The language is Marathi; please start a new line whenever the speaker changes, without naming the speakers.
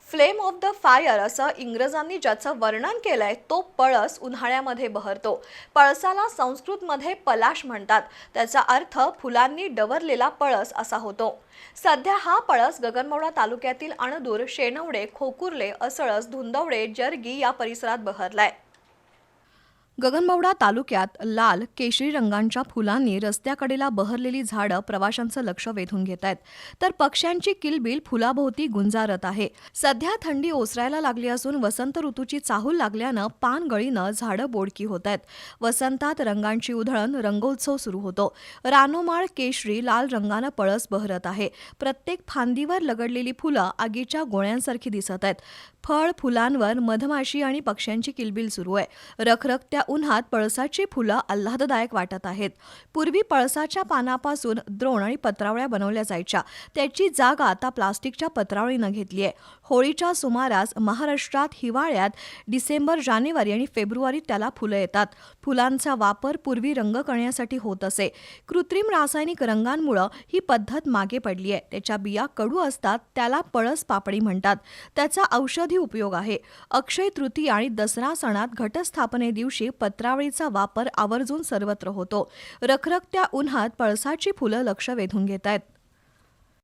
फ्लेम ऑफ द फायर असं इंग्रजांनी ज्याचं वर्णन केलंय तो पळस उन्हाळ्यामध्ये बहरतो. पळसाला संस्कृतमध्ये पलाश म्हणतात. त्याचा अर्थ फुलांनी डवरलेला पळस असा होतो. सध्या हा पळस गगनबावडा तालुक्यातील अणदूर, शेनवडे, खोकुर्ले, असळस, धुंदवडे, जरगी या परिसरात बहरलाय. गगनबावडा तालुक्यात लाल केशरी रंगांच्या फुलांनी रस्त्याकडेला बहरलेली झाडं प्रवाशांचं लक्ष वेधून घेत आहेत. तर पक्ष्यांची किलबिल फुलाभोवती गुंजारत आहे. सध्या थंडी ओसरायला लागली असून वसंत ऋतूची चाहूल लागल्यानं पानगळीनं झाडं बोडकी होत आहेत. वसंतात रंगांची उधळण, रंगोत्सव सुरू होतो. रानोमाळ केशरी लाल रंगानं पळस बहरत आहे. प्रत्येक फांदीवर लगडलेली फुलं आगीच्या गोळ्यांसारखी दिसत आहेत. फळ फुलांवर मधमाशी आणि पक्ष्यांची किलबिल सुरू आहे. रखरखत्या उन्हात पळसाची फुलं आल्हाददायक वाटत आहेत. पूर्वी पळसाच्या पानापासून द्रोण आणि पत्रावळ्या बनवल्या जायच्या. त्याची जागा आता प्लास्टिकच्या पत्रावळीनं घेतली आहे. होळीच्या सुमारास महाराष्ट्रात हिवाळ्यात डिसेंबर, जानेवारी आणि फेब्रुवारीत त्याला फुलं येतात. फुलांचा वापर पूर्वी रंग करण्यासाठी होत असे. कृत्रिम रासायनिक रंगांमुळे ही पद्धत मागे पडली आहे. त्याच्या बिया कडू असतात. त्याला पळस पापडी म्हणतात. त्याचा औषधी उपयोग आहे. अक्षय तृतीया आणि दसरा सणात घटस्थापने दिवशी पत्रावळीचा वापर आवर्जून सर्वत्र होतो. रखरखत्या उन्हात पळसाची फुलं लक्ष वेधून घेत आहेत.